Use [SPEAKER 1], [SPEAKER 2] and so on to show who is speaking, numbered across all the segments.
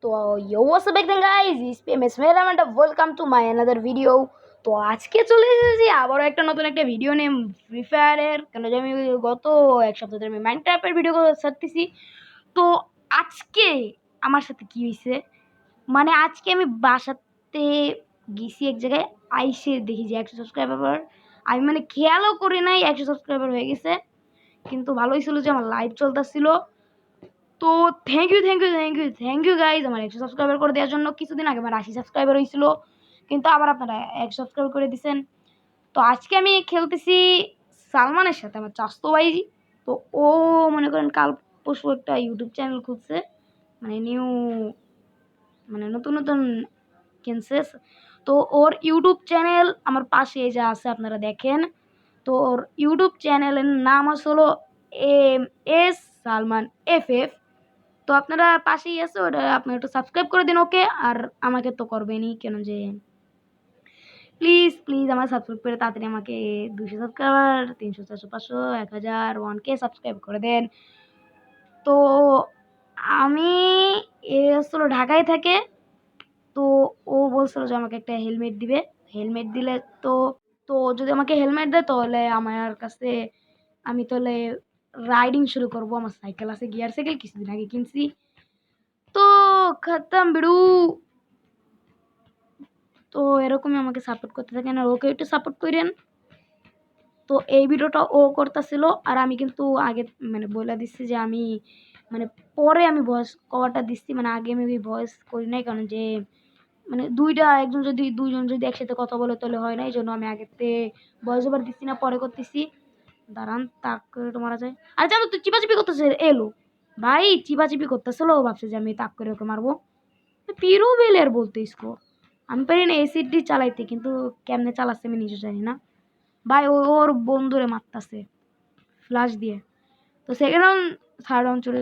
[SPEAKER 1] तो yo what's up again guys, it's PMS Mehram and welcome to my another video। তো আজকে চলে এসেছি আবারও একটা নতুন একটা ভিডিও নিয়ে ফ্রি ফায়ারের। কেন যে আমি গত এক সপ্তাহ ধরে আমি মাইনক্রাফটের ভিডিও ছাড়তেছি। তো আজকে আমার সাথে কি হয়েছে, মানে আজকে আমি বাসাতে গেছি এক জায়গায়, আইসে দেখি যে 100 সাবস্ক্রাইবার। আমি মানে খেয়ালও করি নাই 100 সাবস্ক্রাইবার হয়ে গেছে, কিন্তু ভালোই ছিল যে আমার লাইভ চলতেছিল। তো থ্যাংক ইউ গাইজ আমার 100 সাবস্ক্রাইবার করে দেওয়ার জন্য। কিছুদিন আগে আমার 80 সাবস্ক্রাইবার হয়েছিল, কিন্তু আবার আপনারা 100 সাবস্ক্রাইব করে দিয়েছেন। তো আজকে আমি খেলতেছি সালমানের সাথে, আমার চাস্তো ভাই। তো ও মনে করেন কাল পরশু একটা ইউটিউব চ্যানেল খুলছে, মানে নতুন নতুন কিনছে। তো ওর ইউটিউব চ্যানেল আমার পাশে যা আছে আপনারা দেখেন। তো ওর ইউটিউব চ্যানেলের নাম হলো MS সালমান FF। তো আপনারা পাশেই আছে, ওটা আপনারা একটু সাবস্ক্রাইব করে দিন ওকে। আর আমাকে তো করবেনই, কেন যে প্লিজ আমার সাবস্ক্রাইব করে তাড়াতাড়ি আমাকে 200 সাবস্ক্রাইবার, 300, 400, 500, 1000, 1K সাবস্ক্রাইব করে দেন। তো আমি আসলে ঢাকায় থাকে। তো ও বলছিল যে আমাকে একটা হেলমেট দিবে, হেলমেট দিলে তো তো যদি আমাকে হেলমেট দেয় তাহলে আমার কাছে আমি তাহলে রাইডিং শুরু করব। আমার সাইকেল আছে, গিয়ার সাইকেল, কিছুদিন আগে কিনছি। তো খতম বিড়ু। তো এরকমই আমাকে সাপোর্ট করতে থাকেন আর ওকে একটু সাপোর্ট করেন। তো এই ভিডিওটা ও করতেছিল, আর আমি কিন্তু আগে মানে বলে দিচ্ছি যে আমি মানে পরে আমি ভয়েস কভারটা দিচ্ছি, মানে আগে আমি ভয়েস করি নাই, কারণ যে মানে দুইজন যদি একসাথে কথা বলে তাহলে হয় না, এই জন্য আমি আগেতে ভয়েস ওভার দিচ্ছি না, পরে করতেছি। দাঁড়ান, তাক করে তো মারা যায়। আর জানো তুই চিপাচিপি করতেছে এলো ভাই, চিপাচিপি করতেছিল, ও ভাবছে যে আমি তাক করে ওকে মারবো। পিরো বেলের বলতে ইসকো আমি পারি না এসিডি চালাইতে, কিন্তু কেমনে চালাচ্ছে আমি নিজে জানি না ভাই। ওর বন্ধুরে মারতাছে ফ্লাশ দিয়ে। তো সেকেন্ড রাউন্ড, থার্ড রাউন্ড চলে,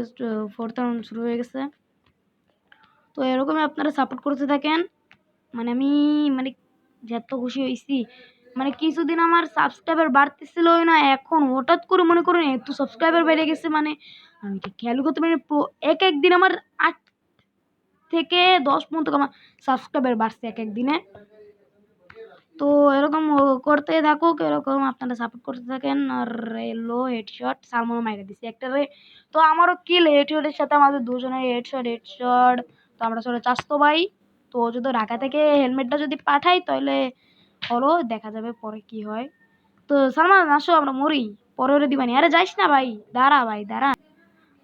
[SPEAKER 1] ফোর্থ রাউন্ড শুরু হয়ে গেছে। তো এরকমই আপনারা সাপোর্ট করতে থাকেন। মানে আমি মানে যত খুশি হয়েছি, মানে কিছুদিন আমার সাবস্ক্রাইবার বাড়তেছিল না, এখন হঠাৎ করে মনে করুন এত সাবস্ক্রাইবার বেড়ে গেছে। মানে আমি তো খেয়াল করতে পারি একদিন আমার 8 থেকে 10 পর্যন্ত আমার সাবস্ক্রাইবার বাড়ছে এক দিনে। তো এরকম করতে থাকুক, এরকম আপনারা সাপোর্ট করতে থাকেন। আর এলো হেডশট, সালমানও মাইরা দিচ্ছে একটারে। তো আমারও কিল হেডশটের সাথে আমাদের দুজনের হেডশট। তো আমরা সবাই চাস্তো ভাই। তো যদি ঢাকা থেকে হেলমেটটা যদি পাঠাই তাহলে হলো, দেখা যাবে পরে কি হয়। তো সালমান আসো আমরা মরি, পরে ওরে দিবানি। আরে যাইস না ভাই, দাঁড়া ভাই দাঁড়া।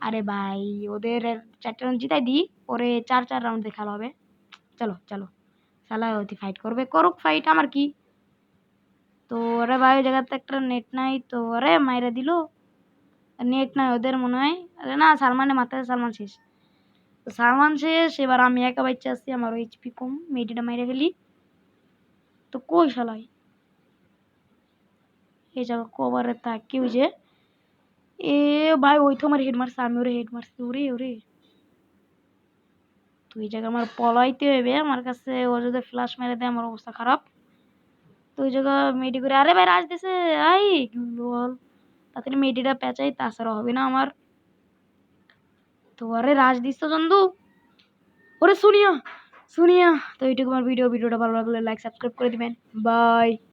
[SPEAKER 1] আরে ভাই ওদের 4 রাউন্ড জিতাই দিই, পরে 4 রাউন্ড খেলা হবে। চলো চলো, শালা ওতি ফাইট করবে, করুক ফাইট, আমার কি। তো ওরা ভাই ওই জায়গাতে একটা নেট নাই, তো ওরে মাইরা দিল। নেট নাই ওদের মনে হয়। আরে না, সালমানের মাথায় সালমান শেষ। তো সালমান শেষ, এবার আমি একা বাচ্চা আসছি, আমার এইচপি কম, মেডিটা মাইরা ফেলি। তো কই শালাই এই জায়গা কভারে থাক কেউ যে এ ভাই, ওই তো আমার হেড মারছে, আমি ওরে হেড মারছি। ওরে ওরে, তো এই জায়গা আমার পলাইতে হইবে, আমার কাছে ও যদি ফ্লাশ মেরে দেয় আমার অবস্থা খারাপ। তো ওই জায়গা মেডি করে, আরে ভাই রাজ দিছে, আই বল তাড়াতাড়ি মেডিটা পেঁচাই, তাছাড়া হবে না আমার। তো আরে রাজ দিস তো চন্দু, ওরে শুনিয়া। তো এইটুকু আমার ভিডিওটা ভালো লাগলে লাইক সাবস্ক্রাইব করে দিবেন। বাই।